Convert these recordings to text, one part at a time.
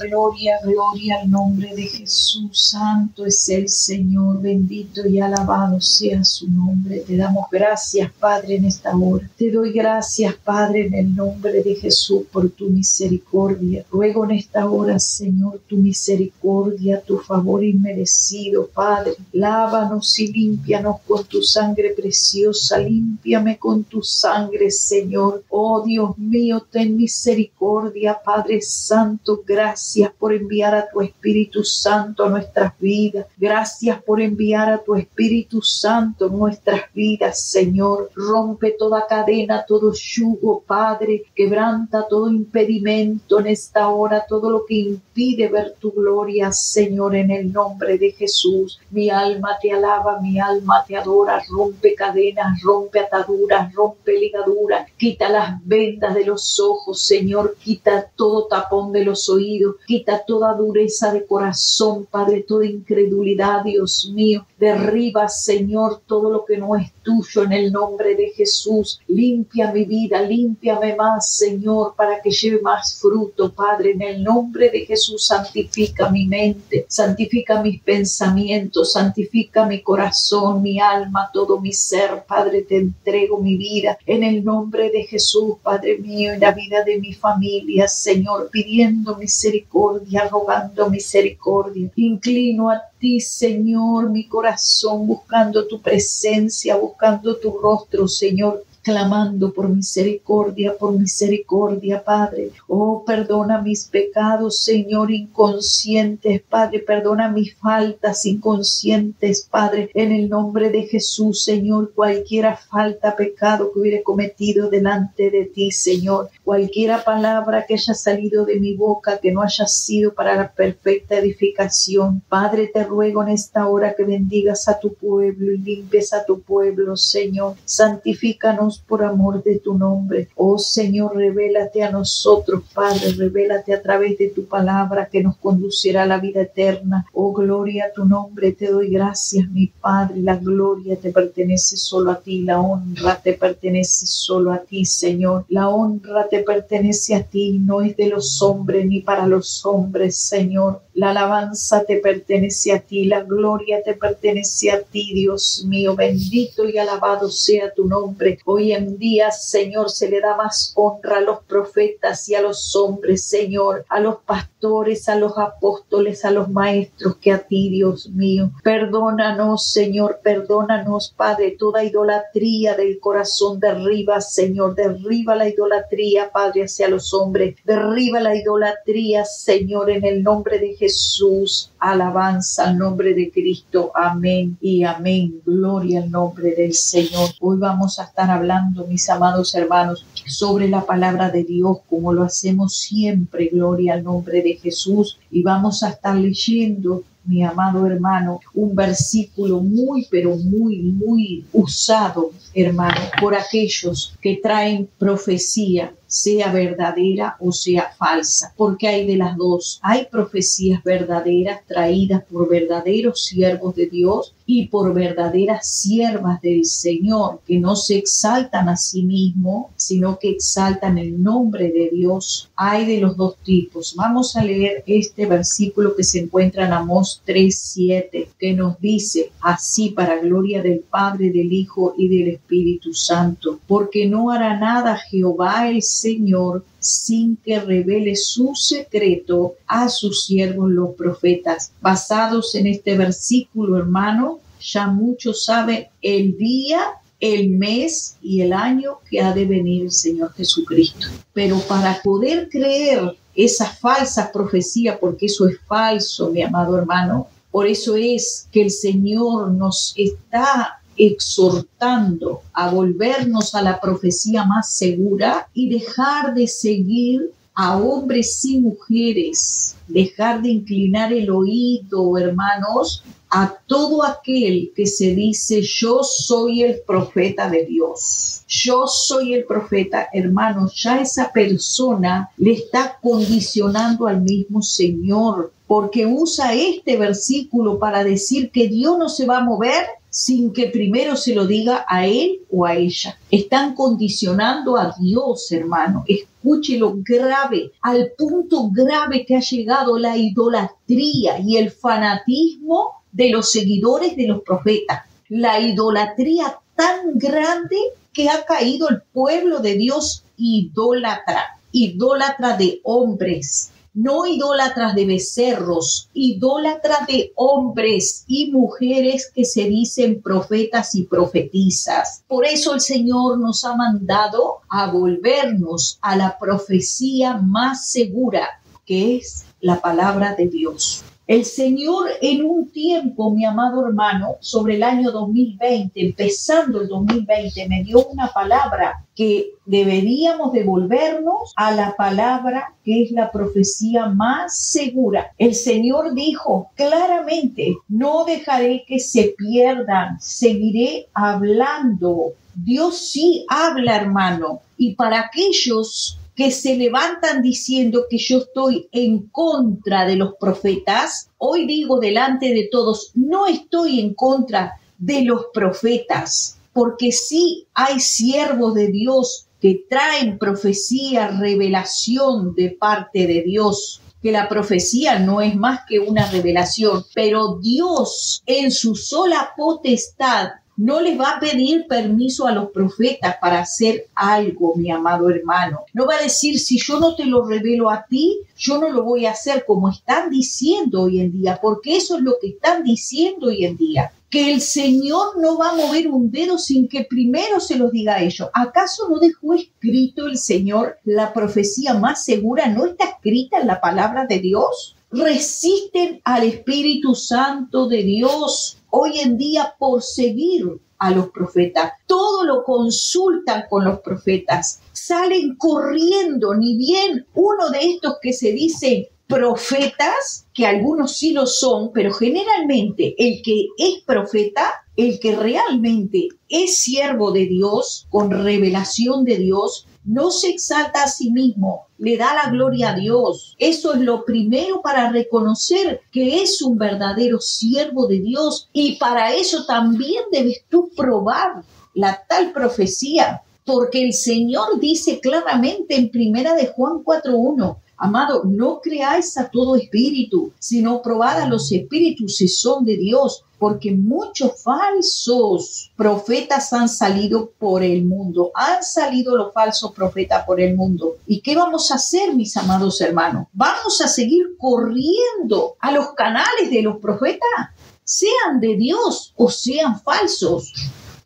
Gloria, gloria al nombre de Jesús. Santo es el Señor, bendito y alabado sea su nombre. Te damos gracias, Padre, en esta hora. Te doy gracias, Padre, en el nombre de Jesús, por tu misericordia. Ruego en esta hora, Señor, tu misericordia, tu favor inmerecido, Padre. Lávanos y límpianos con tu sangre preciosa. Límpiame con tu sangre, Señor. Oh, Dios mío, ten misericordia, Padre Santo. Gracias por enviar a tu Espíritu Santo a nuestras vidas. Gracias por enviar a tu Espíritu Santo a nuestras vidas, Señor. Rompe toda cadena, todo yugo, Padre. Quebranta todo impedimento en esta hora, todo lo que impide ver tu gloria, Señor, en el nombre de Jesús. Mi alma te alaba, mi alma te adora. Rompe cadenas, rompe ataduras, rompe ligaduras. Quita las vendas de los ojos, Señor. Quita todo tapón de los oídos. Quita toda dureza de corazón, Padre, toda incredulidad, Dios mío. Derriba, Señor, todo lo que no es tuyo en el nombre de Jesús. Limpia mi vida, límpiame más, Señor, para que lleve más fruto, Padre. En el nombre de Jesús, santifica mi mente, santifica mis pensamientos, santifica mi corazón, mi alma, todo mi ser, Padre. Te entrego mi vida en el nombre de Jesús, Padre mío, en la vida de mi familia, Señor, pidiendo misericordia, rogando misericordia. Inclino a ti, Señor, mi corazón, buscando tu presencia, buscando tu rostro, Señor, clamando por misericordia, Padre. Oh, perdona mis pecados, Señor, inconscientes, Padre. Perdona mis faltas inconscientes, Padre. En el nombre de Jesús, Señor, cualquiera falta, pecado que hubiera cometido delante de ti, Señor. Cualquiera palabra que haya salido de mi boca que no haya sido para la perfecta edificación. Padre, te ruego en esta hora que bendigas a tu pueblo y limpies a tu pueblo, Señor. Santifícanos por amor de tu nombre. Oh Señor, revélate a nosotros, Padre, revélate a través de tu palabra que nos conducirá a la vida eterna. Oh, gloria a tu nombre, te doy gracias, mi Padre. La gloria te pertenece solo a ti, la honra te pertenece solo a ti, Señor. La honra te pertenece a ti, no es de los hombres ni para los hombres, Señor. La alabanza te pertenece a ti, la gloria te pertenece a ti, Dios mío. Bendito y alabado sea tu nombre. Hoy en día, Señor, se le da más honra a los profetas y a los hombres, Señor, a los pastores, a los apóstoles, a los maestros, que a ti, Dios mío. Perdónanos, Señor, perdónanos, Padre, toda idolatría del corazón. Derriba, Señor, derriba la idolatría, Padre, hacia los hombres. Derriba la idolatría, Señor, en el nombre de Jesús. Alabanza al nombre de Cristo. Amén y amén. Gloria al nombre del Señor. Hoy vamos a estar hablando, mis amados hermanos, sobre la palabra de Dios, como lo hacemos siempre. Gloria al nombre de Jesús. Y vamos a estar leyendo, mi amado hermano, un versículo muy, pero muy usado, hermano, por aquellos que traen profecía, sea verdadera o sea falsa, porque hay de las dos. Hay profecías verdaderas traídas por verdaderos siervos de Dios y por verdaderas siervas del Señor, que no se exaltan a sí mismos, sino que exaltan el nombre de Dios. Hay de los dos tipos. Vamos a leer este versículo que se encuentra en Amós 3:7, que nos dice así, para gloria del Padre, del Hijo y del Espíritu Santo: porque no hará nada Jehová el Señor sin que revele su secreto a sus siervos los profetas. Basados en este versículo, hermano, ya muchos saben el día, el mes y el año que ha de venir el Señor Jesucristo. Pero para poder creer esa falsa profecía, porque eso es falso, mi amado hermano, por eso es que el Señor nos está exhortando a volvernos a la profecía más segura y dejar de seguir a hombres y mujeres, dejar de inclinar el oído, hermanos, a todo aquel que se dice: yo soy el profeta de Dios, yo soy el profeta. Hermanos, ya esa persona le está condicionando al mismo Señor, porque usa este versículo para decir que Dios no se va a mover sin que primero se lo diga a él o a ella. Están condicionando a Dios, hermano. Escuche lo grave, al punto grave que ha llegado la idolatría y el fanatismo de los seguidores de los profetas. La idolatría tan grande que ha caído el pueblo de Dios idólatra de hombres, no idólatras de becerros, idólatras de hombres y mujeres que se dicen profetas y profetizas. Por eso el Señor nos ha mandado a volvernos a la profecía más segura, que es la palabra de Dios. El Señor en un tiempo, mi amado hermano, sobre el año 2020, empezando el 2020, me dio una palabra que deberíamos devolvernos a la palabra que es la profecía más segura. El Señor dijo claramente, no dejaré que se pierdan, seguiré hablando. Dios sí habla, hermano, y para aquellos que se levantan diciendo que yo estoy en contra de los profetas, hoy digo delante de todos, no estoy en contra de los profetas, porque sí hay siervos de Dios que traen profecía, revelación de parte de Dios, que la profecía no es más que una revelación, pero Dios en su sola potestad no les va a pedir permiso a los profetas para hacer algo, mi amado hermano. No va a decir, si yo no te lo revelo a ti, yo no lo voy a hacer, como están diciendo hoy en día, porque eso es lo que están diciendo hoy en día. Que el Señor no va a mover un dedo sin que primero se los diga a ellos. ¿Acaso no dejó escrito el Señor la profecía más segura? ¿No está escrita en la palabra de Dios? Resisten al Espíritu Santo de Dios hoy en día por seguir a los profetas. Todo lo consultan con los profetas. Salen corriendo, ni bien uno de estos que se dicen profetas, que algunos sí lo son, pero generalmente el que es profeta, el que realmente es siervo de Dios, con revelación de Dios, no se exalta a sí mismo, le da la gloria a Dios. Eso es lo primero para reconocer que es un verdadero siervo de Dios, y para eso también debes tú probar la tal profecía, porque el Señor dice claramente en 1 de Juan 4:1, amado, no creáis a todo espíritu, sino probad a los espíritus si son de Dios, porque muchos falsos profetas han salido por el mundo. Han salido los falsos profetas por el mundo. ¿Y qué vamos a hacer, mis amados hermanos? ¿Vamos a seguir corriendo a los canales de los profetas? Sean de Dios o sean falsos.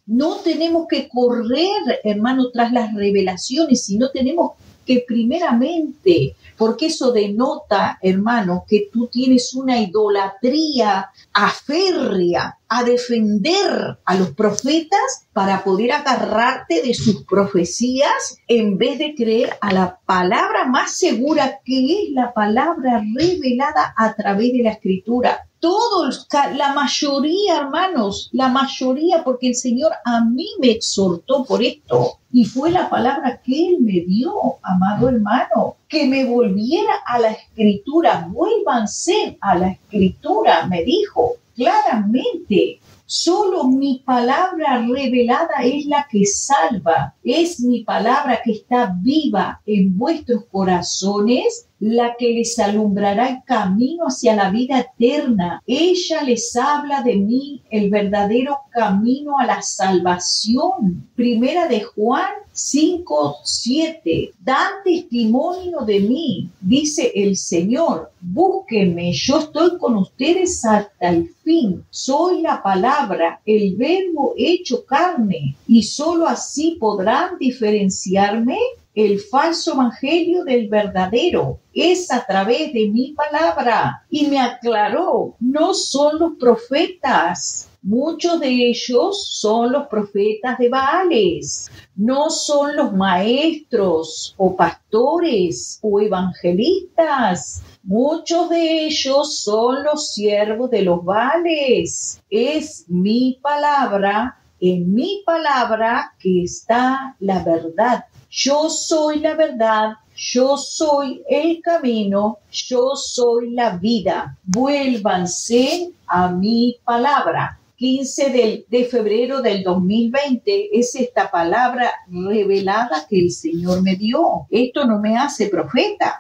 No tenemos que correr, hermano, tras las revelaciones, sino tenemos que primeramente, porque eso denota, hermano, que tú tienes una idolatría aférrea a defender a los profetas para poder agarrarte de sus profecías en vez de creer a la palabra más segura, que es la palabra revelada a través de la Escritura. Todos, la mayoría, hermanos, la mayoría, porque el Señor a mí me exhortó por esto, y fue la palabra que Él me dio, amado hermano, que me volviera a la Escritura. Vuélvanse a la Escritura, me dijo claramente. Solo mi palabra revelada es la que salva. Es mi palabra que está viva en vuestros corazones, la que les alumbrará el camino hacia la vida eterna. Ella les habla de mí, el verdadero camino a la salvación. 1 de Juan 5:7. Dan testimonio de mí, dice el Señor. Búsquenme, yo estoy con ustedes hasta el fin. Soy la palabra, el verbo hecho carne, y solo así podrán diferenciarme el falso evangelio del verdadero. Es a través de mi palabra. Y me aclaró, no son los profetas. Muchos de ellos son los profetas de Baales. No son los maestros o pastores o evangelistas. Muchos de ellos son los siervos de los Baales. Es mi palabra, en mi palabra que está la verdad. Yo soy la verdad, yo soy el camino, yo soy la vida. Vuélvanse a mi palabra. 15 de febrero del 2020 es esta palabra revelada que el Señor me dio. Esto no me hace profeta,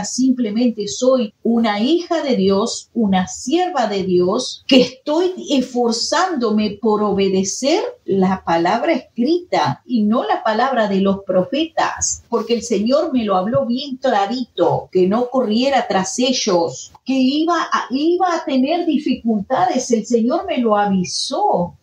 simplemente soy una hija de Dios, una sierva de Dios, que estoy esforzándome por obedecer la palabra escrita y no la palabra de los profetas, porque el Señor me lo habló bien clarito, que no corriera tras ellos, que iba a tener dificultades. El Señor me lo avisó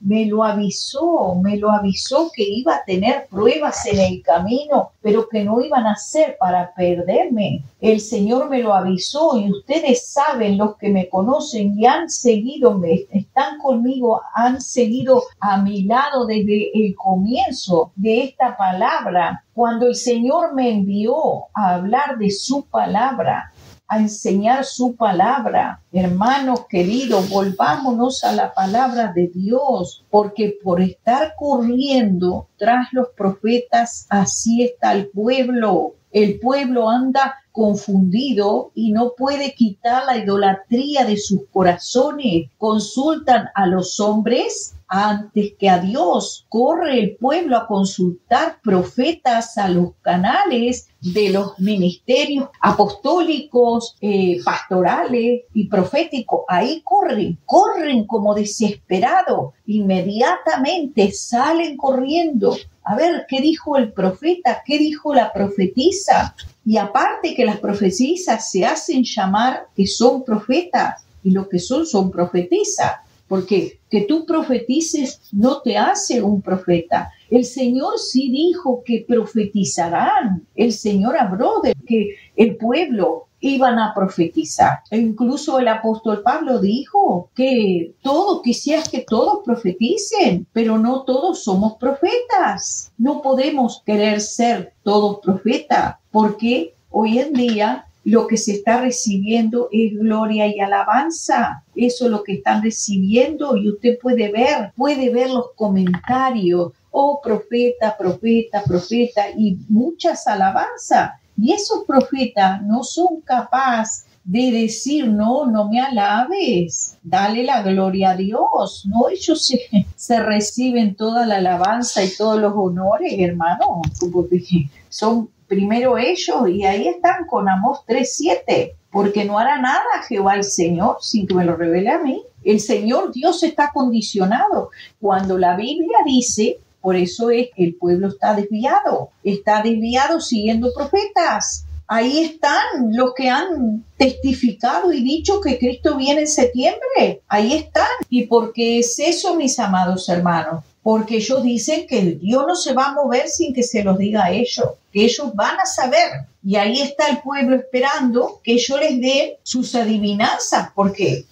que iba a tener pruebas en el camino, pero que no iban a ser para perderme. El Señor me lo avisó y ustedes saben, los que me conocen y han seguido, están conmigo, han seguido a mi lado desde el comienzo de esta palabra. Cuando el Señor me envió a hablar de su palabra, a enseñar su palabra. Hermanos queridos, volvámonos a la palabra de Dios, porque por estar corriendo tras los profetas, así está el pueblo. El pueblo anda confundido y no puede quitar la idolatría de sus corazones. Consultan a los hombres antes que a Dios. Corre el pueblo a consultar profetas a los canales de los ministerios apostólicos, pastorales y proféticos. Ahí corren como desesperados. Inmediatamente salen corriendo. A ver, ¿qué dijo el profeta? ¿Qué dijo la profetisa? Y aparte que las profetisas se hacen llamar que son profetas, y lo que son profetisas, porque que tú profetices no te hace un profeta. El Señor sí dijo que profetizarán. El Señor habló de que el pueblo iban a profetizar. E incluso el apóstol Pablo dijo que quisieras que todos profeticen, pero no todos somos profetas. No podemos querer ser todos profetas, porque hoy en día lo que se está recibiendo es gloria y alabanza. Eso es lo que están recibiendo, y usted puede ver los comentarios. Oh, profeta, profeta, profeta, y muchas alabanzas. Y esos profetas no son capaces de decir, no me alabes, dale la gloria a Dios. No, ellos se reciben toda la alabanza y todos los honores, hermano, porque son primero ellos, y ahí están con Amós 3:7, porque no hará nada Jehová el Señor sin que me lo revele a mí. El Señor Dios está condicionado. Cuando la Biblia dice, por eso es que el pueblo está desviado siguiendo profetas. Ahí están los que han testificado y dicho que Cristo viene en septiembre. Ahí están. ¿Y por qué es eso, mis amados hermanos? Porque ellos dicen que Dios no se va a mover sin que se los diga a ellos, que ellos van a saber. Y ahí está el pueblo esperando que ellos les den sus adivinanzas, porque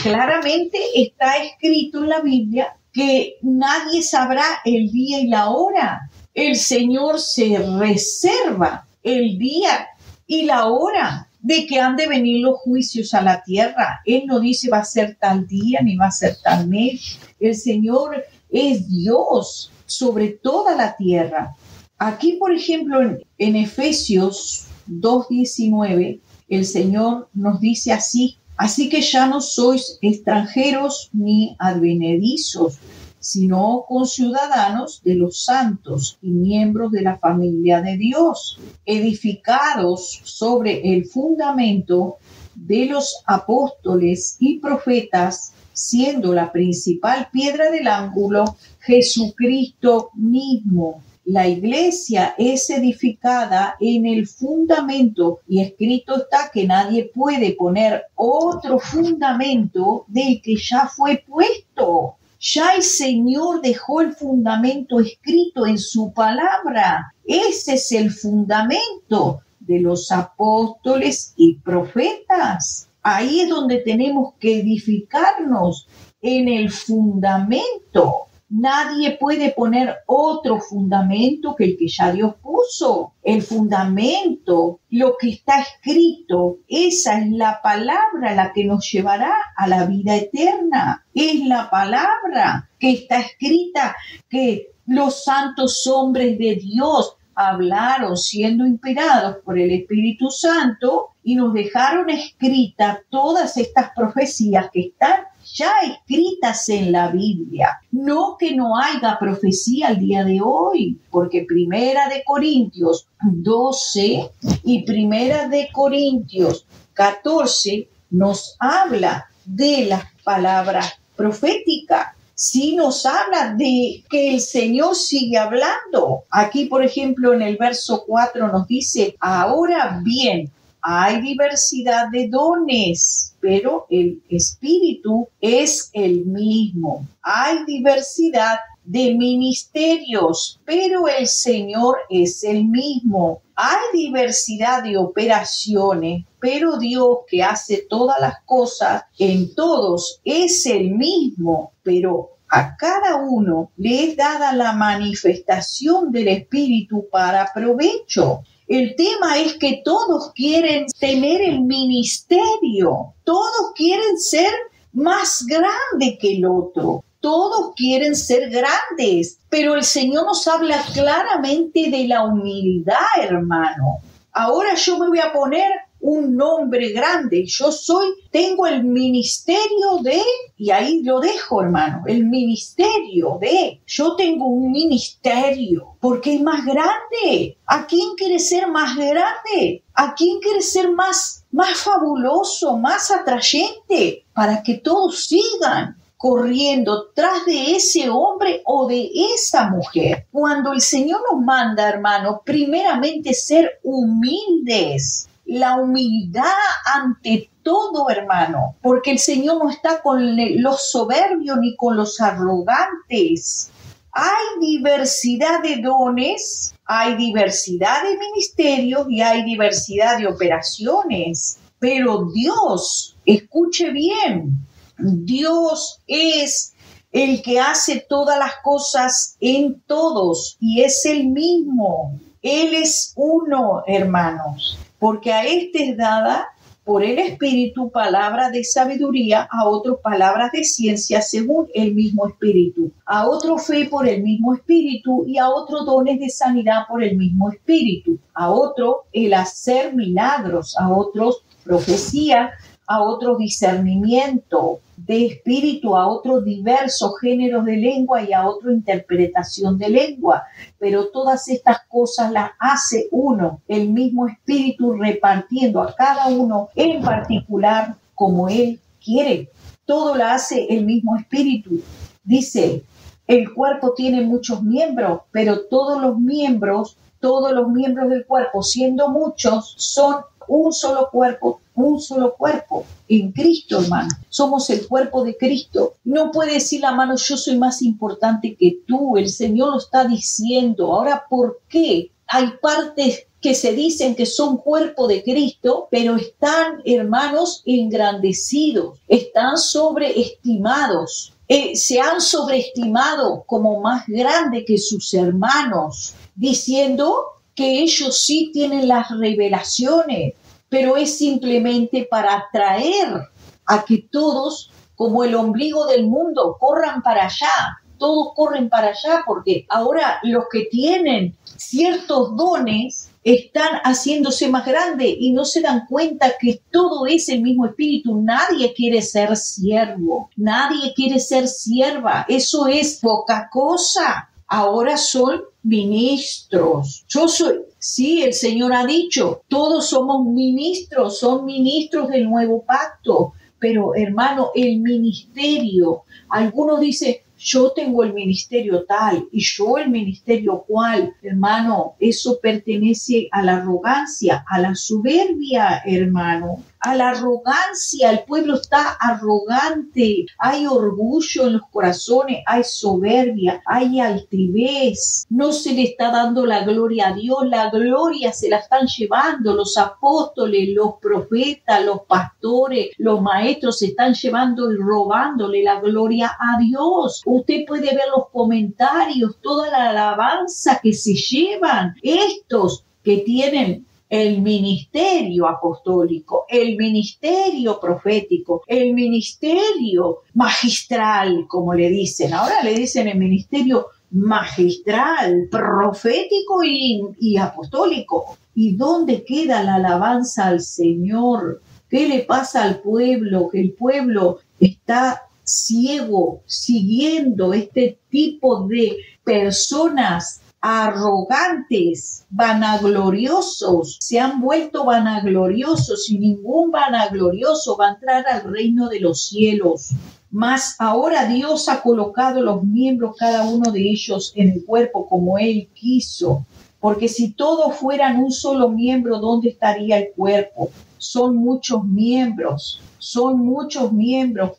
claramente está escrito en la Biblia que nadie sabrá el día y la hora. El Señor se reserva el día y la hora de que han de venir los juicios a la tierra. Él no dice va a ser tal día ni va a ser tal mes. El Señor es Dios sobre toda la tierra. Aquí, por ejemplo, en Efesios 2:19, el Señor nos dice así: así que ya no sois extranjeros ni advenedizos, sino conciudadanos de los santos y miembros de la familia de Dios, edificados sobre el fundamento de los apóstoles y profetas, siendo la principal piedra del ángulo Jesucristo mismo. La iglesia es edificada en el fundamento, y escrito está que nadie puede poner otro fundamento del que ya fue puesto. Ya el Señor dejó el fundamento escrito en su palabra. Ese es el fundamento de los apóstoles y profetas. Ahí es donde tenemos que edificarnos, en el fundamento. Nadie puede poner otro fundamento que el que ya Dios puso. El fundamento, lo que está escrito, esa es la palabra la que nos llevará a la vida eterna. Es la palabra que está escrita, que los santos hombres de Dios hablaron siendo inspirados por el Espíritu Santo y nos dejaron escritas todas estas profecías que están ya escritas en la Biblia. No que no haya profecía al día de hoy, porque Primera de Corintios 12 y Primera de Corintios 14 nos habla de las palabras proféticas. Sí nos habla de que el Señor sigue hablando. Aquí, por ejemplo, en el verso 4 nos dice, ahora bien, hay diversidad de dones, pero el Espíritu es el mismo. Hay diversidad de ministerios, pero el Señor es el mismo. Hay diversidad de operaciones, pero Dios que hace todas las cosas en todos es el mismo, pero a cada uno le es dada la manifestación del Espíritu para provecho. El tema es que todos quieren tener el ministerio, todos quieren ser más grande que el otro. Todos quieren ser grandes, pero el Señor nos habla claramente de la humildad, hermano. Ahora yo me voy a poner un nombre grande. Tengo el ministerio de, y ahí lo dejo, hermano, el ministerio de, yo tengo un ministerio, porque es más grande. ¿A quién quiere ser más grande? ¿A quién quiere ser más fabuloso, más atrayente? Para que todos sigan corriendo tras de ese hombre o de esa mujer. Cuando el Señor nos manda, hermano, primeramente ser humildes. La humildad ante todo, hermano, porque el Señor no está con los soberbios ni con los arrogantes. Hay diversidad de dones, hay diversidad de ministerios y hay diversidad de operaciones. Pero Dios, escuche bien, Dios es el que hace todas las cosas en todos y es el mismo. Él es uno, hermanos, porque a este es dada por el Espíritu palabra de sabiduría, a otros palabras de ciencia según el mismo Espíritu, a otro fe por el mismo Espíritu y a otros dones de sanidad por el mismo Espíritu, a otro el hacer milagros, a otros profecía, a otro discernimiento de espíritu, a otros diversos géneros de lengua y a otra interpretación de lengua. Pero todas estas cosas las hace uno, el mismo espíritu, repartiendo a cada uno en particular como él quiere. Todo lo hace el mismo espíritu. Dice, el cuerpo tiene muchos miembros, pero todos los miembros del cuerpo, siendo muchos, son un solo cuerpo en Cristo, hermano. Somos el cuerpo de Cristo. No puede decir la mano, yo soy más importante que tú. El Señor lo está diciendo. Ahora, ¿por qué? Hay partes que se dicen que son cuerpo de Cristo, pero están, hermanos, engrandecidos, están sobreestimados. Se han sobreestimado como más grande que sus hermanos, diciendo que ellos sí tienen las revelaciones, pero es simplemente para atraer a que todos, como el ombligo del mundo, corran para allá. Todos corren para allá porque ahora los que tienen ciertos dones están haciéndose más grandes y no se dan cuenta que todo es el mismo espíritu. Nadie quiere ser siervo, nadie quiere ser sierva. Eso es poca cosa. Ahora son ministros. Sí, el Señor ha dicho, todos somos ministros, son ministros del nuevo pacto. Pero, hermano, el ministerio, algunos dicen, yo tengo el ministerio tal y yo el ministerio cual. Hermano, eso pertenece a la arrogancia, a la soberbia, hermano. A la arrogancia, el pueblo está arrogante, hay orgullo en los corazones, hay soberbia, hay altivez, no se le está dando la gloria a Dios, la gloria se la están llevando los apóstoles, los profetas, los pastores, los maestros se están llevando y robándole la gloria a Dios. Usted puede ver los comentarios, toda la alabanza que se llevan estos que tienen el ministerio apostólico, el ministerio profético, el ministerio magistral, como le dicen. Ahora le dicen el ministerio magistral, profético y apostólico. ¿Y dónde queda la alabanza al Señor? ¿Qué le pasa al pueblo? Que el pueblo está ciego, siguiendo este tipo de personas arrogantes, vanagloriosos, se han vuelto vanagloriosos y ningún vanaglorioso va a entrar al reino de los cielos. Mas ahora Dios ha colocado los miembros, cada uno de ellos, en el cuerpo como Él quiso. Porque si todos fueran un solo miembro, ¿dónde estaría el cuerpo? Son muchos miembros,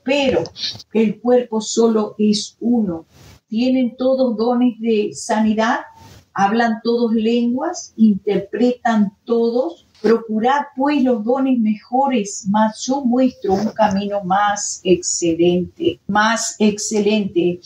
pero el cuerpo solo es uno. Tienen todos dones de sanidad, hablan todos lenguas, interpretan todos. Procurad pues los dones mejores, mas yo muestro un camino más excelente,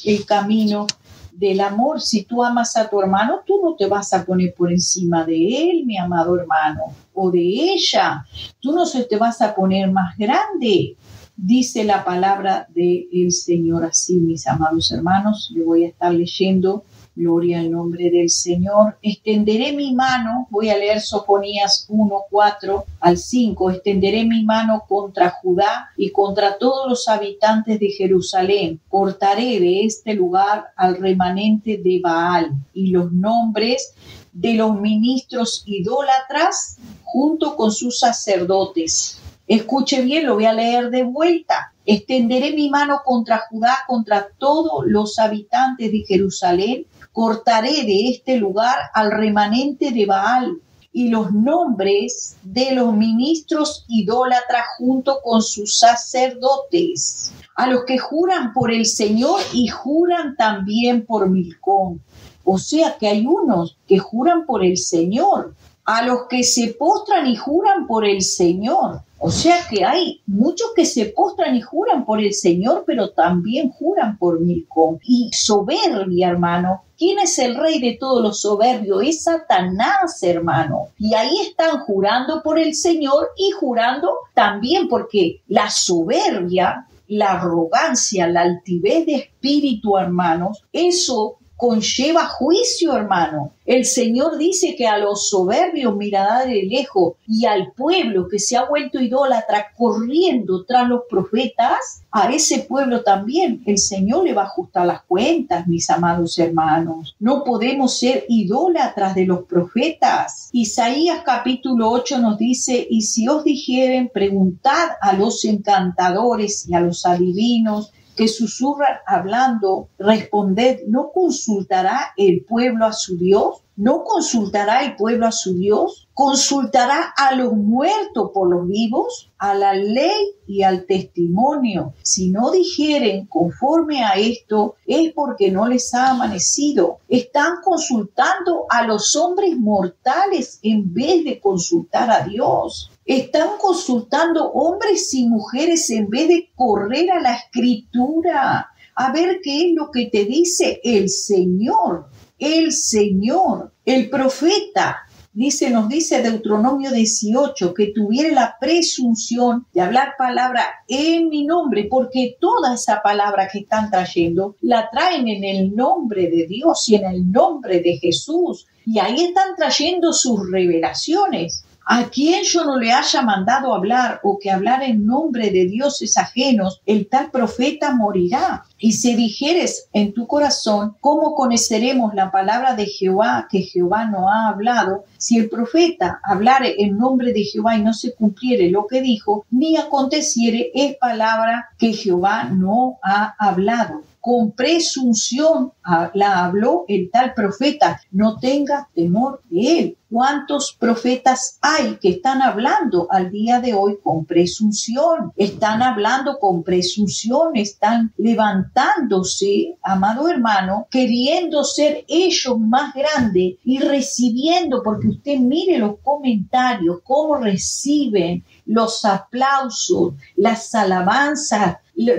el camino del amor. Si tú amas a tu hermano, tú no te vas a poner por encima de él, mi amado hermano, o de ella. Tú no se te vas a poner más grande. Dice la palabra del Señor así, mis amados hermanos. Le voy a estar leyendo. Gloria al nombre del Señor. Extenderé mi mano, voy a leer Sofonías 1, 4 al 5. Extenderé mi mano contra Judá y contra todos los habitantes de Jerusalén. Cortaré de este lugar al remanente de Baal y los nombres de los ministros idólatras junto con sus sacerdotes. Escuche bien, lo voy a leer de vuelta. Extenderé mi mano contra Judá, contra todos los habitantes de Jerusalén. Cortaré de este lugar al remanente de Baal y los nombres de los ministros idólatras junto con sus sacerdotes, a los que juran por el Señor y juran también por Milcom. O sea que hay unos que juran por el Señor, a los que se postran y juran por el Señor. O sea que hay muchos que se postran y juran por el Señor, pero también juran por Milcom. Y soberbia, hermano. ¿Quién es el rey de todos los soberbios? Es Satanás, hermano. Y ahí están jurando por el Señor y jurando también porque la soberbia, la arrogancia, la altivez de espíritu, hermanos, eso conlleva juicio, hermano. El Señor dice que a los soberbios mirará de lejos y al pueblo que se ha vuelto idólatra corriendo tras los profetas, a ese pueblo también el Señor le va a ajustar las cuentas, mis amados hermanos. No podemos ser idólatras de los profetas. Isaías capítulo 8 nos dice: y si os dijeren, preguntad a los encantadores y a los adivinos que susurran hablando, responded, ¿no consultará el pueblo a su Dios? ¿No consultará el pueblo a su Dios? ¿Consultará a los muertos por los vivos? A la ley y al testimonio. Si no dijeren conforme a esto, es porque no les ha amanecido. Están consultando a los hombres mortales en vez de consultar a Dios. Están consultando hombres y mujeres en vez de correr a la Escritura a ver qué es lo que te dice el Señor. El Señor, el profeta, nos dice Deuteronomio 18, que tuviera la presunción de hablar palabra en mi nombre, porque toda esa palabra que están trayendo la traen en el nombre de Dios y en el nombre de Jesús. Y ahí están trayendo sus revelaciones. A quien yo no le haya mandado hablar o que hablar en nombre de dioses ajenos, el tal profeta morirá. Y si dijeres en tu corazón, ¿cómo conoceremos la palabra de Jehová que Jehová no ha hablado? Si el profeta hablare en nombre de Jehová y no se cumpliere lo que dijo, ni aconteciere, es palabra que Jehová no ha hablado. Con presunción la habló el tal profeta. No tengas temor de él. ¿Cuántos profetas hay que están hablando al día de hoy con presunción? Están hablando con presunción, están levantándose, amado hermano, queriendo ser ellos más grandes y recibiendo, porque usted mire los comentarios, cómo reciben los aplausos, las alabanzas,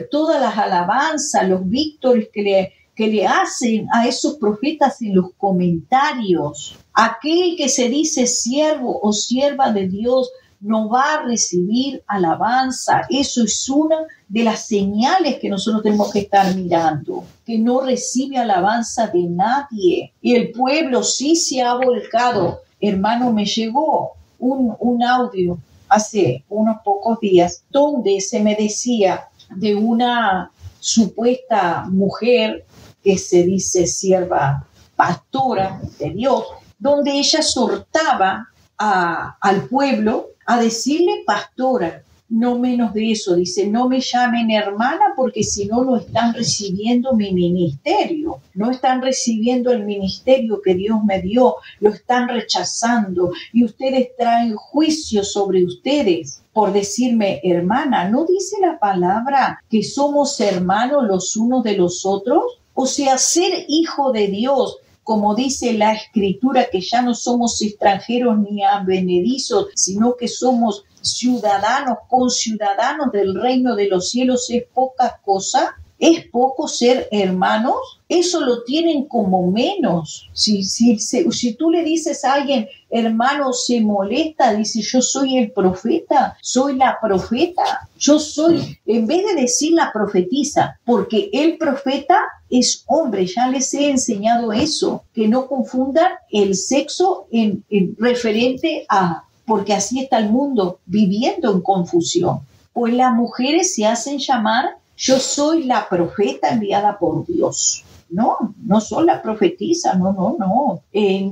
todas las alabanzas, los víctores que le hacen a esos profetas en los comentarios. Aquel que se dice siervo o sierva de Dios no va a recibir alabanza. Eso es una de las señales que nosotros tenemos que estar mirando, que no recibe alabanza de nadie. Y el pueblo sí se ha volcado. Hermano, me llegó un audio hace unos pocos días donde se me decía de una supuesta mujer que se dice sierva pastora de Dios, donde ella exhortaba al pueblo a decirle pastora, no menos de eso. Dice, no me llamen hermana porque si no, no están recibiendo mi ministerio, no están recibiendo el ministerio que Dios me dio, lo están rechazando y ustedes traen juicio sobre ustedes por decirme hermana. ¿No dice la palabra que somos hermanos los unos de los otros? O sea, ser hijo de Dios, como dice la Escritura, que ya no somos extranjeros ni advenedizos, sino que somos ciudadanos, conciudadanos del reino de los cielos, ¿es poca cosa? ¿Es poco ser hermanos? Eso lo tienen como menos. Si tú le dices a alguien, hermano, se molesta, dice, yo soy el profeta, soy la profeta, yo soy, en vez de decir la profetisa, porque el profeta es hombre, ya les he enseñado eso, que no confundan el sexo en referente a, porque así está el mundo viviendo en confusión. Pues las mujeres se hacen llamar, yo soy la profeta enviada por Dios. No, no soy la profetisa, no.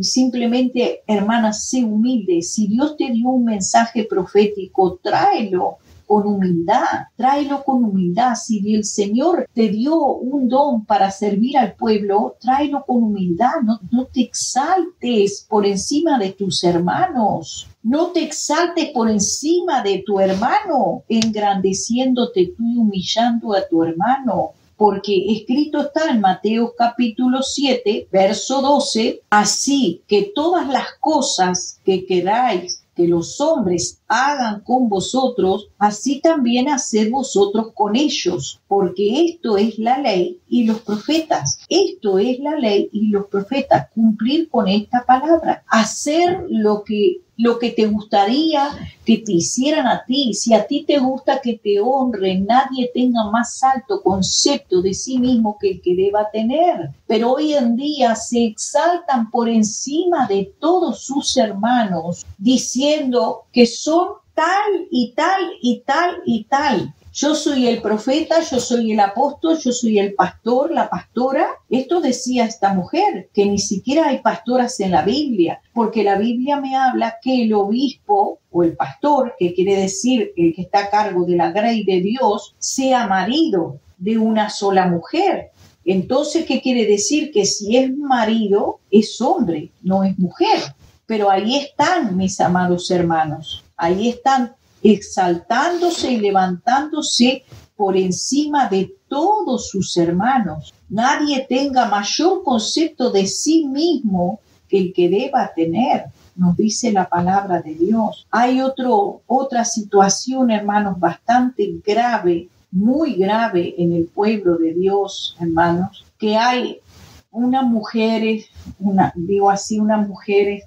Simplemente, hermana, sé humilde. Si Dios te dio un mensaje profético, tráelo con humildad. Si el Señor te dio un don para servir al pueblo, tráelo con humildad. No te exaltes por encima de tus hermanos. No te exaltes por encima de tu hermano, engrandeciéndote tú y humillando a tu hermano. Porque escrito está en Mateo capítulo 7, verso 12, así que todas las cosas que queráis que los hombres hagan con vosotros, así también haced vosotros con ellos, porque esto es la ley y los profetas. Esto es la ley y los profetas, cumplir con esta palabra, hacer lo que te gustaría que te hicieran a ti. Si a ti te gusta que te honren, nadie tenga más alto concepto de sí mismo que el que deba tener. Pero hoy en día se exaltan por encima de todos sus hermanos, diciendo que son tal y tal y tal y tal. Yo soy el profeta, yo soy el apóstol, yo soy el pastor, la pastora. Esto decía esta mujer, que ni siquiera hay pastoras en la Biblia, porque la Biblia me habla que el obispo o el pastor, que quiere decir el que está a cargo de la grey de Dios, sea marido de una sola mujer. Entonces, ¿qué quiere decir? Que si es marido, es hombre, no es mujer. Pero ahí están, mis amados hermanos, ahí están exaltándose y levantándose por encima de todos sus hermanos. Nadie tenga mayor concepto de sí mismo que el que deba tener, nos dice la palabra de Dios. Hay otra situación, hermanos, bastante grave, muy grave en el pueblo de Dios, hermanos, que hay unas mujeres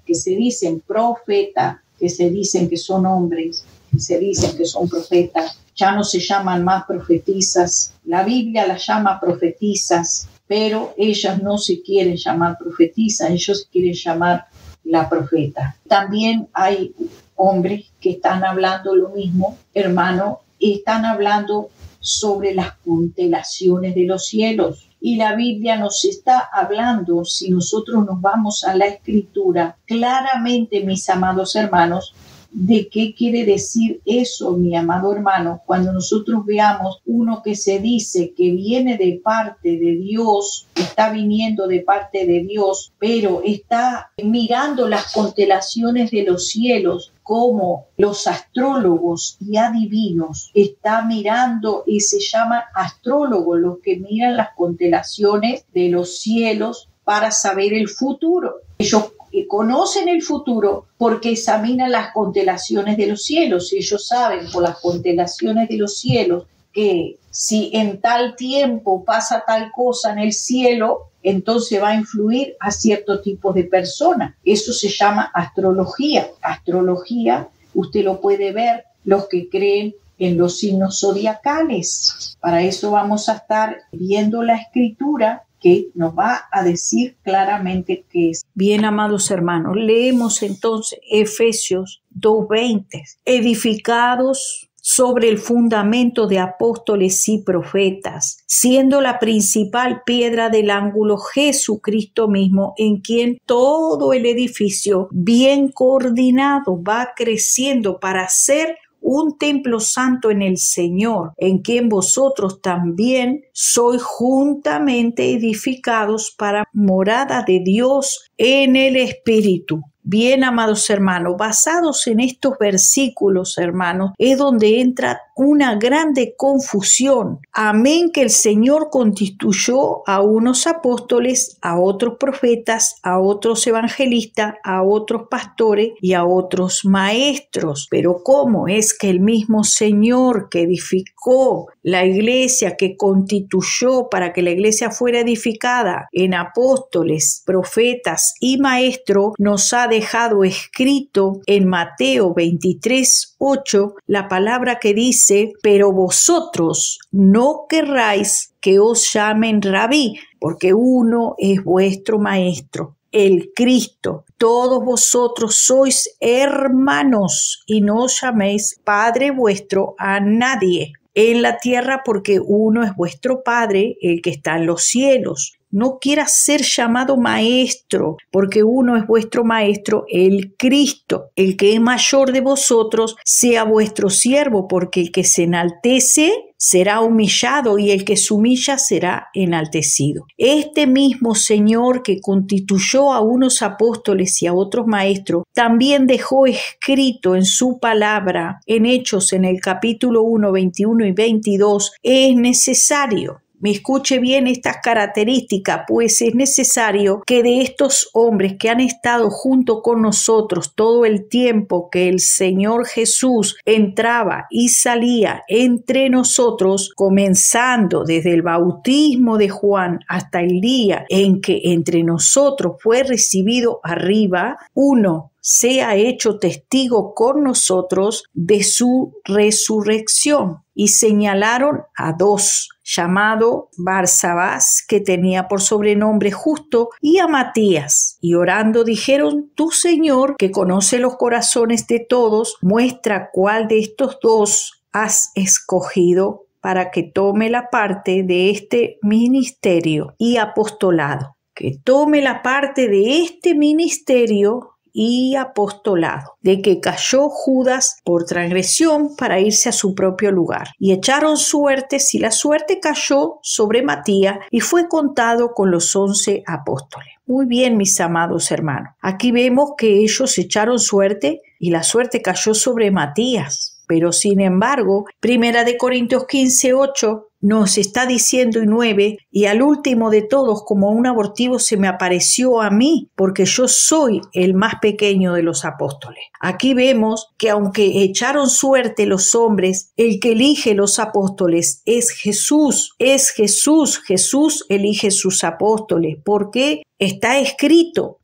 que se dicen profetas, que se dicen que son hombres, que se dicen que son profetas, ya no se llaman más profetisas. La Biblia las llama profetisas, pero ellas no se quieren llamar profetisas, ellos se quieren llamar la profeta. También hay hombres que están hablando lo mismo, hermano, están hablando sobre las constelaciones de los cielos. Y la Biblia nos está hablando, si nosotros nos vamos a la Escritura, claramente, mis amados hermanos, de qué quiere decir eso, mi amado hermano, cuando nosotros veamos uno que se dice que viene de parte de Dios, está viniendo de parte de Dios, pero está mirando las constelaciones de los cielos, como los astrólogos y adivinos está mirando, y se llama astrólogos los que miran las constelaciones de los cielos para saber el futuro. Ellos conocen el futuro porque examinan las constelaciones de los cielos. Ellos saben por las constelaciones de los cielos que si en tal tiempo pasa tal cosa en el cielo, entonces va a influir a cierto tipo de personas. Eso se llama astrología. Astrología Usted lo puede ver, los que creen en los signos zodiacales. Para eso vamos a estar viendo la escritura que nos va a decir claramente qué es. Bien, amados hermanos, leemos entonces Efesios 2:20. Edificados sobre el fundamento de apóstoles y profetas, siendo la principal piedra del ángulo Jesucristo mismo, en quien todo el edificio bien coordinado va creciendo para ser un templo santo en el Señor, en quien vosotros también sois juntamente edificados para morada de Dios en el Espíritu. Bien, amados hermanos, basados en estos versículos, hermanos, es donde entra una grande confusión. Amén, que el Señor constituyó a unos apóstoles, a otros profetas, a otros evangelistas, a otros pastores y a otros maestros. Pero ¿cómo es que el mismo Señor que edificó la iglesia, que constituyó para que la iglesia fuera edificada en apóstoles, profetas y maestros, nos ha dejado escrito en Mateo 23:8 la palabra que dice: pero vosotros no querráis que os llamen rabí, porque uno es vuestro maestro, el Cristo. Todos vosotros sois hermanos, y no os llaméis Padre vuestro a nadie en la tierra, porque uno es vuestro Padre, el que está en los cielos. No quieras ser llamado maestro, porque uno es vuestro maestro, el Cristo. El que es mayor de vosotros sea vuestro siervo, porque el que se enaltece será humillado, y el que se humilla será enaltecido. Este mismo Señor que constituyó a unos apóstoles y a otros maestros, también dejó escrito en su palabra, en Hechos, en el capítulo 1, 21 y 22, es necesario. Me escuche bien estas características, pues es necesario que de estos hombres que han estado junto con nosotros todo el tiempo que el Señor Jesús entraba y salía entre nosotros, comenzando desde el bautismo de Juan hasta el día en que entre nosotros fue recibido arriba, uno sea hecho testigo con nosotros de su resurrección. Y señalaron a dos, llamado Barsabás, que tenía por sobrenombre Justo, y a Matías. Y orando dijeron: tú, Señor, que conoce los corazones de todos, muestra cuál de estos dos has escogido para que tome la parte de este ministerio y apostolado. Que tome la parte de este ministerio y apostolado, de que cayó Judas por transgresión para irse a su propio lugar. Y echaron suertes, y la suerte cayó sobre Matías, y fue contado con los 11 apóstoles. Muy bien, mis amados hermanos. Aquí vemos que ellos echaron suerte, y la suerte cayó sobre Matías. Pero sin embargo, 1 Corintios 15:8 nos está diciendo, y 9, y al último de todos, como un abortivo, se me apareció a mí, porque yo soy el más pequeño de los apóstoles. Aquí vemos que aunque echaron suerte los hombres, el que elige los apóstoles es Jesús. Es Jesús. Jesús elige sus apóstoles. Porque está escrito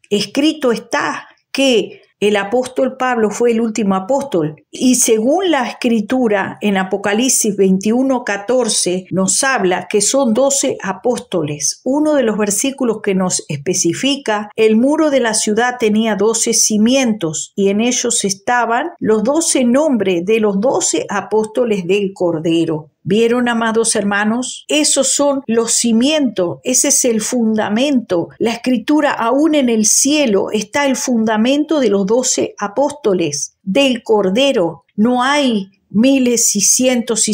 está que el apóstol Pablo fue el último apóstol, y según la escritura en Apocalipsis 21:14 nos habla que son 12 apóstoles. Uno de los versículos que nos especifica: el muro de la ciudad tenía 12 cimientos, y en ellos estaban los 12 nombres de los 12 apóstoles del Cordero. ¿Vieron, amados hermanos? Esos son los cimientos, ese es el fundamento. La escritura, aún en el cielo, está el fundamento de los 12 apóstoles del Cordero. No hay miles y cientos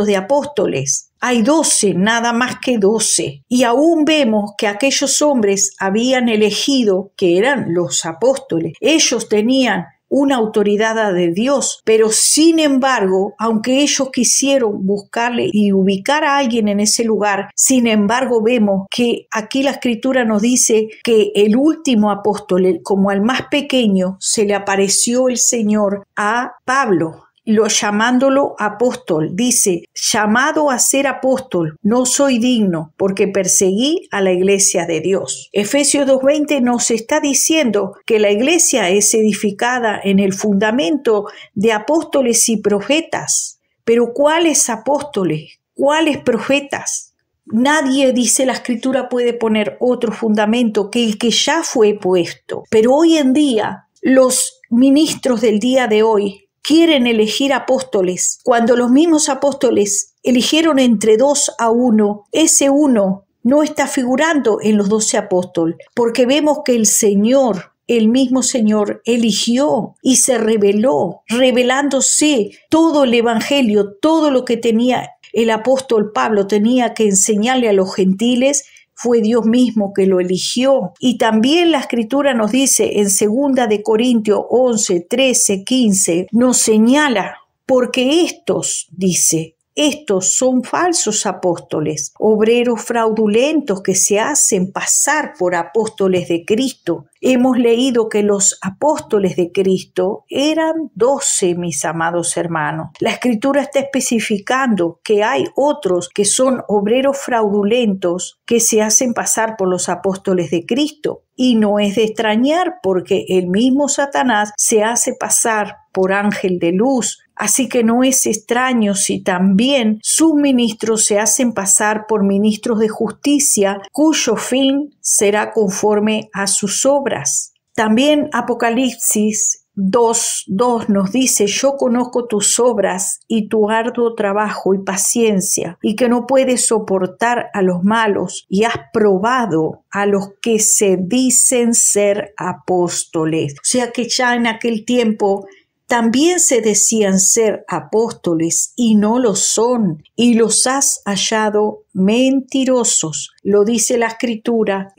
de apóstoles. Hay 12, nada más que 12. Y aún vemos que aquellos hombres habían elegido, que eran los apóstoles. Ellos tenían una autoridad de Dios, pero sin embargo, aunque ellos quisieron buscarle y ubicar a alguien en ese lugar, sin embargo vemos que aquí la escritura nos dice que el último apóstol, como al más pequeño, se le apareció el Señor a Pablo. llamándolo apóstol. Dice, llamado a ser apóstol, no soy digno porque perseguí a la iglesia de Dios. Efesios 2:20 nos está diciendo que la iglesia es edificada en el fundamento de apóstoles y profetas. Pero ¿cuáles apóstoles? ¿Cuáles profetas? Nadie, dice la Escritura, puede poner otro fundamento que el que ya fue puesto. Pero hoy en día, los ministros del día de hoy quieren elegir apóstoles. Cuando los mismos apóstoles eligieron entre 2 a 1, ese 1 no está figurando en los 12 apóstoles, porque vemos que el Señor, el mismo Señor, eligió y se reveló, revelándose todo el evangelio, todo lo que tenía el apóstol Pablo tenía que enseñarle a los gentiles. Fue Dios mismo que lo eligió. Y también la Escritura nos dice en 2 de Corintios 11, 13, 15, nos señala, porque estos, dice, estos son falsos apóstoles, obreros fraudulentos que se hacen pasar por apóstoles de Cristo. Hemos leído que los apóstoles de Cristo eran 12, mis amados hermanos. La Escritura está especificando que hay otros que son obreros fraudulentos que se hacen pasar por los apóstoles de Cristo. Y no es de extrañar porque el mismo Satanás se hace pasar por ángel de luz. Así que no es extraño si también sus ministros se hacen pasar por ministros de justicia, cuyo fin será conforme a sus obras. También Apocalipsis 2:2 nos dice, yo conozco tus obras y tu arduo trabajo y paciencia, y que no puedes soportar a los malos, y has probado a los que se dicen ser apóstoles. O sea que ya en aquel tiempo también se decían ser apóstoles y no lo son, y los has hallado mentirosos. Lo dice la Escritura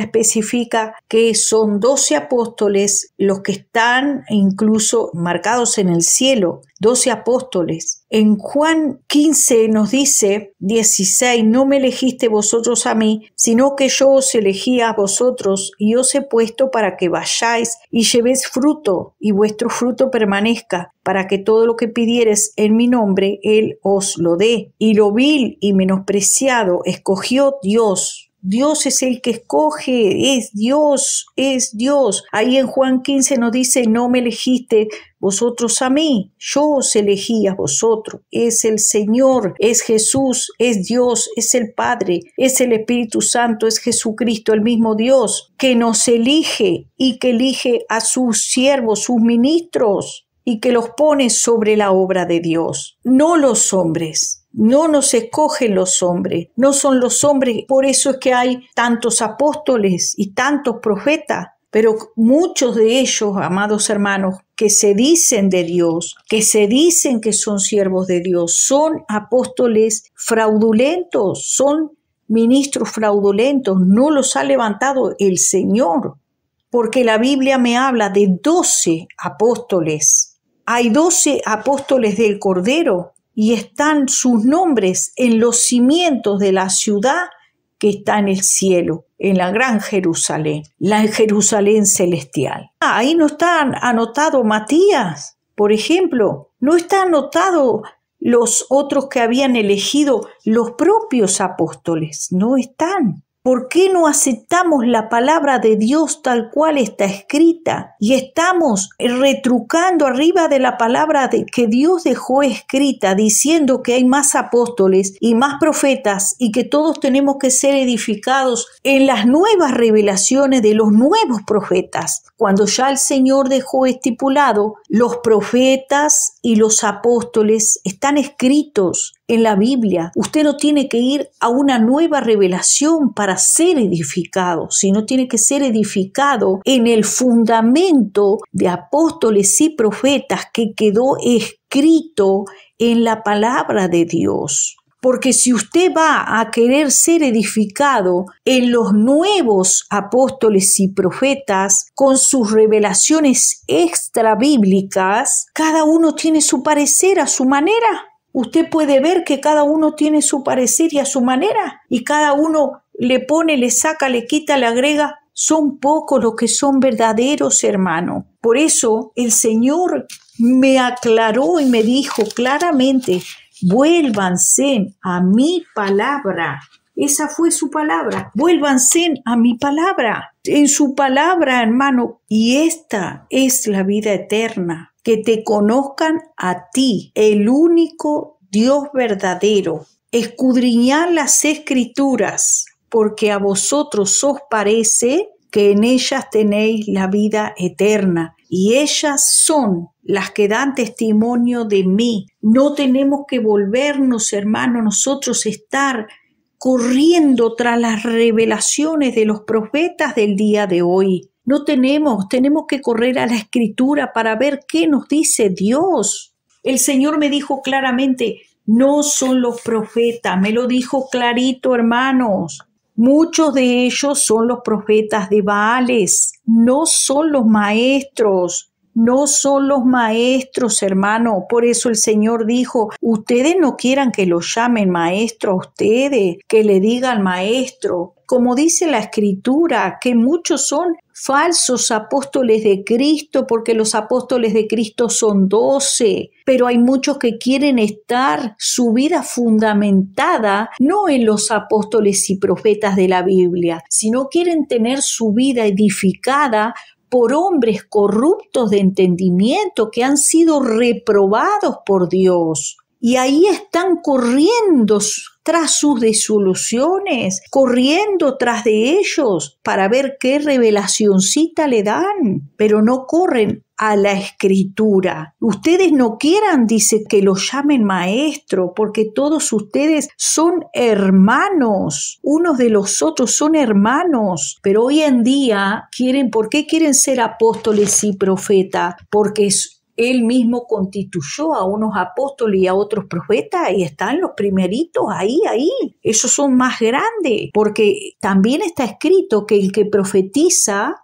especifica que son 12 apóstoles los que están incluso marcados en el cielo, 12 apóstoles. En Juan 15 nos dice, 16, no me elegiste vosotros a mí, sino que yo os elegí a vosotros y os he puesto para que vayáis y llevéis fruto y vuestro fruto permanezca, para que todo lo que pidiereis en mi nombre, Él os lo dé. Y lo vil y menospreciado escogió Dios. Dios es el que escoge, es Dios, es Dios. Ahí en Juan 15 nos dice, no me elegiste vosotros a mí, yo os elegí a vosotros. Es el Señor, es Jesús, es Dios, es el Padre, es el Espíritu Santo, es Jesucristo, el mismo Dios, que nos elige y que elige a sus siervos, sus ministros, y que los pone sobre la obra de Dios, no los hombres. No nos escogen los hombres, no son los hombres, por eso es que hay tantos apóstoles y tantos profetas, pero muchos de ellos, amados hermanos, que se dicen de Dios, que se dicen que son siervos de Dios, son apóstoles fraudulentos, son ministros fraudulentos, no los ha levantado el Señor, porque la Biblia me habla de 12 apóstoles. Hay 12 apóstoles del Cordero, y están sus nombres en los cimientos de la ciudad que está en el cielo, en la gran Jerusalén, la Jerusalén celestial. Ahí no está anotado Matías, por ejemplo, no está anotado los otros que habían elegido los propios apóstoles, no están. ¿Por qué no aceptamos la palabra de Dios tal cual está escrita y estamos retrucando arriba de la palabra que Dios dejó escrita diciendo que hay más apóstoles y más profetas y que todos tenemos que ser edificados en las nuevas revelaciones de los nuevos profetas? Cuando ya el Señor dejó estipulado, los profetas y los apóstoles están escritos en la Biblia. Usted no tiene que ir a una nueva revelación para ser edificado, sino tiene que ser edificado en el fundamento de apóstoles y profetas que quedó escrito en la palabra de Dios. Porque si usted va a querer ser edificado en los nuevos apóstoles y profetas con sus revelaciones extrabíblicas, cada uno tiene su parecer a su manera. Usted puede ver que cada uno tiene su parecer y a su manera, y cada uno le pone, le saca, le quita, le agrega Son pocos los que son verdaderos, hermano. Por eso el Señor me aclaró y me dijo claramente, vuélvanse a mi palabra. Esa fue su palabra. Vuélvanse a mi palabra. En su palabra, hermano. Y esta es la vida eterna. Que te conozcan a ti, el único Dios verdadero. Escudriñad las Escrituras, porque a vosotros os parece que en ellas tenéis la vida eterna. Y ellas son las que dan testimonio de mí. No tenemos que volvernos, hermano, nosotros estar corriendo tras las revelaciones de los profetas del día de hoy. No tenemos que correr a la Escritura para ver qué nos dice Dios. El Señor me dijo claramente, no son los profetas, me lo dijo clarito, hermanos. Muchos de ellos son los profetas de Baales, no son los maestros. No son los maestros, hermano. Por eso el Señor dijo, ustedes no quieran que los llamen maestro a ustedes, que le digan maestro. Como dice la Escritura, que muchos son falsos apóstoles de Cristo, porque los apóstoles de Cristo son 12, pero hay muchos que quieren estar su vida fundamentada no en los apóstoles y profetas de la Biblia, sino quieren tener su vida edificada por hombres corruptos de entendimiento que han sido reprobados por Dios. Y ahí están corriendo tras sus disoluciones, corriendo tras de ellos para ver qué revelacioncita le dan, pero no corren a la Escritura. Ustedes no quieran, dice, que los llamen maestro, porque todos ustedes son hermanos, unos de los otros son hermanos, pero hoy en día ¿por qué quieren ser apóstoles y profetas? Porque Él mismo constituyó a unos apóstoles y a otros profetas y están los primeritos ahí. Esos son más grandes, porque también está escrito que el que profetiza,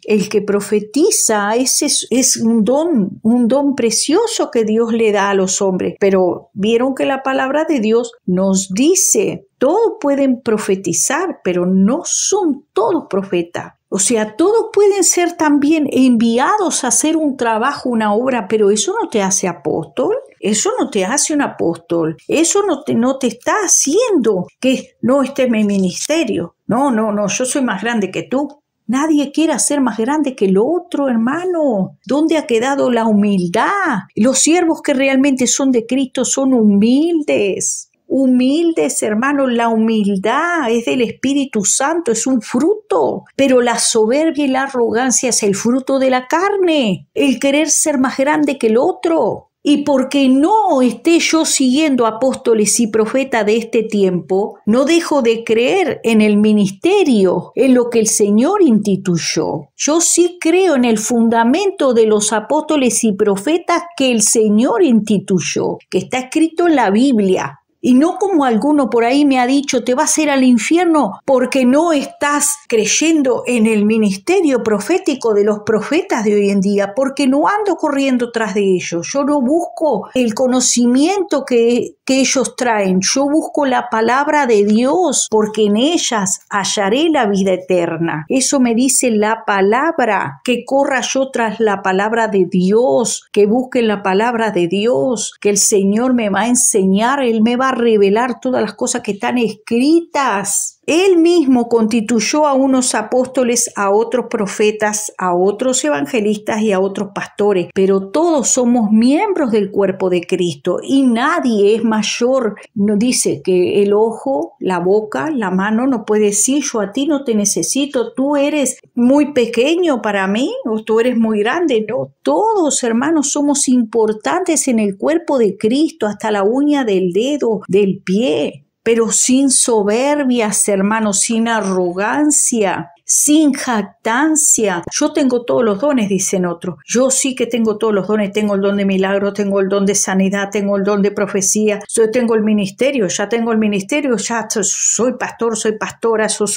ese es un don precioso que Dios le da a los hombres. Pero vieron que la palabra de Dios nos dice, todos pueden profetizar, pero no son todos profetas. O sea, todos pueden ser también enviados a hacer un trabajo, una obra, pero eso no te hace apóstol. Eso no te hace un apóstol. Eso no te está haciendo que no esté en mi ministerio. No, yo soy más grande que tú. Nadie quiere ser más grande que el otro, hermano. ¿Dónde ha quedado la humildad? Los siervos que realmente son de Cristo son humildes. Humildes, hermano. La humildad es del Espíritu Santo, es un fruto. Pero la soberbia y la arrogancia es el fruto de la carne. El querer ser más grande que el otro. Y porque no esté yo siguiendo apóstoles y profetas de este tiempo, no dejo de creer en el ministerio, en lo que el Señor instituyó. Yo sí creo en el fundamento de los apóstoles y profetas que el Señor instituyó, que está escrito en la Biblia. Y no como alguno por ahí me ha dicho, te vas a ir al infierno porque no estás creyendo en el ministerio profético de los profetas de hoy en día, porque no ando corriendo tras de ellos. Yo no busco el conocimiento que ellos traen. Yo busco la palabra de Dios, porque en ellas hallaré la vida eterna. Eso me dice la palabra, que corra yo tras la palabra de Dios, que busque la palabra de Dios, que el Señor me va a enseñar, Él me va a revelar todas las cosas que están escritas. Él mismo constituyó a unos apóstoles, a otros profetas, a otros evangelistas y a otros pastores, pero todos somos miembros del cuerpo de Cristo y nadie es mayor. No dice que el ojo, la boca, la mano no puede decir yo a ti no te necesito, tú eres muy pequeño para mí o tú eres muy grande. No, todos, hermanos, somos importantes en el cuerpo de Cristo, hasta la uña del dedo, del pie. Pero sin soberbias, hermanos, sin arrogancia, sin jactancia. Yo tengo todos los dones, dicen otros. Yo sí que tengo todos los dones. Tengo el don de milagro, tengo el don de sanidad, tengo el don de profecía. Yo tengo el ministerio, ya tengo el ministerio, ya soy pastor, soy pastora, yo.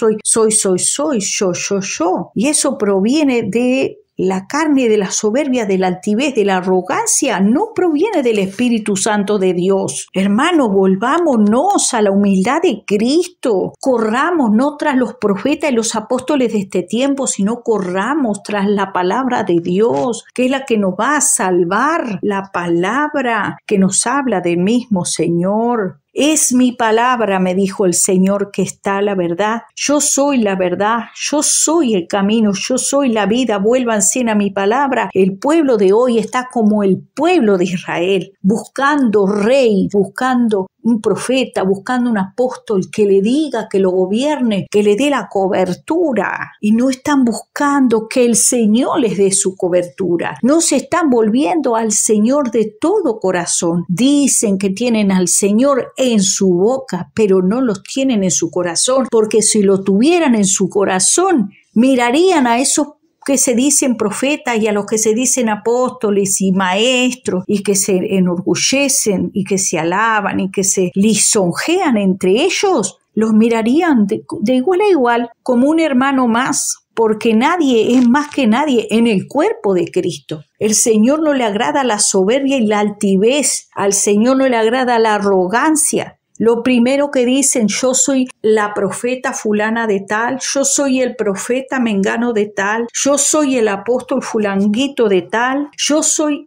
Y eso proviene de la carne de la soberbia, de la altivez, de la arrogancia, no proviene del Espíritu Santo de Dios. Hermanos, volvámonos a la humildad de Cristo. Corramos no tras los profetas y los apóstoles de este tiempo, sino corramos tras la palabra de Dios, que es la que nos va a salvar, la palabra que nos habla del mismo Señor. Es mi palabra, me dijo el Señor, que está la verdad. Yo soy la verdad, yo soy el camino, yo soy la vida. Vuélvanse a mi palabra. El pueblo de hoy está como el pueblo de Israel, buscando rey, buscando un profeta, buscando un apóstol que le diga, que lo gobierne, que le dé la cobertura. Y no están buscando que el Señor les dé su cobertura. No se están volviendo al Señor de todo corazón. Dicen que tienen al Señor en su boca, pero no los tienen en su corazón, porque si lo tuvieran en su corazón, mirarían a esos que se dicen profetas y a los que se dicen apóstoles y maestros y que se enorgullecen y que se alaban y que se lisonjean entre ellos, los mirarían de igual a igual como un hermano más, porque nadie es más que nadie en el cuerpo de Cristo. El Señor no le agrada la soberbia y la altivez, al Señor no le agrada la arrogancia. Lo primero que dicen, yo soy la profeta fulana de tal, yo soy el profeta mengano de tal, yo soy el apóstol fulanguito de tal, yo soy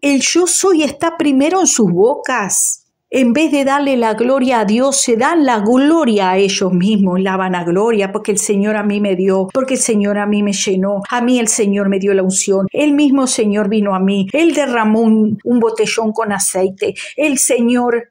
está primero en sus bocas. En vez de darle la gloria a Dios, se dan la gloria a ellos mismos, la vanagloria, porque el Señor a mí me dio, porque el Señor a mí me llenó, a mí el Señor me dio la unción, el mismo Señor vino a mí, Él derramó un botellón con aceite, el Señor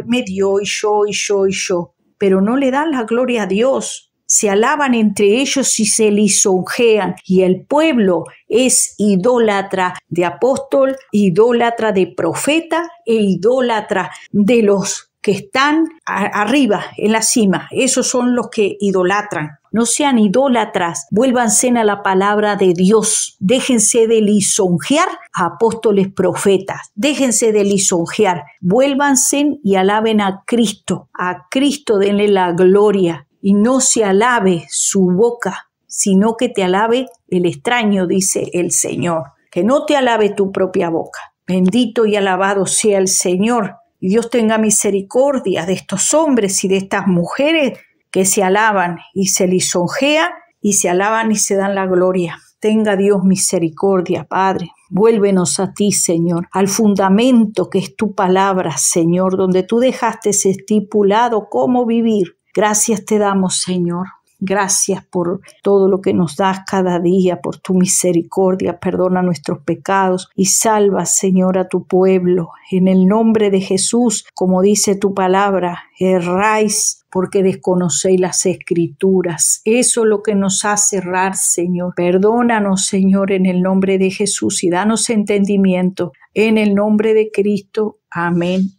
me dio y yo, pero no le dan la gloria a Dios. Se alaban entre ellos y se lisonjean, y el pueblo es idólatra de apóstol, idólatra de profeta e idólatra de los que están arriba, en la cima. Esos son los que idolatran. No sean idólatras, vuélvanse a la palabra de Dios. Déjense de lisonjear a apóstoles profetas. Déjense de lisonjear. Vuélvanse y alaben a Cristo. A Cristo denle la gloria. Y no se alabe su boca, sino que te alabe el extraño, dice el Señor. Que no te alabe tu propia boca. Bendito y alabado sea el Señor. Y Dios tenga misericordia de estos hombres y de estas mujeres que se alaban y se lisonjean y se alaban y se dan la gloria. Tenga Dios misericordia, Padre. Vuélvenos a ti, Señor, al fundamento que es tu palabra, Señor, donde tú dejaste estipulado cómo vivir. Gracias te damos, Señor. Gracias por todo lo que nos das cada día, por tu misericordia. Perdona nuestros pecados y salva, Señor, a tu pueblo. En el nombre de Jesús, como dice tu palabra, erráis porque desconocéis las Escrituras. Eso es lo que nos hace errar, Señor. Perdónanos, Señor, en el nombre de Jesús y danos entendimiento. En el nombre de Cristo. Amén.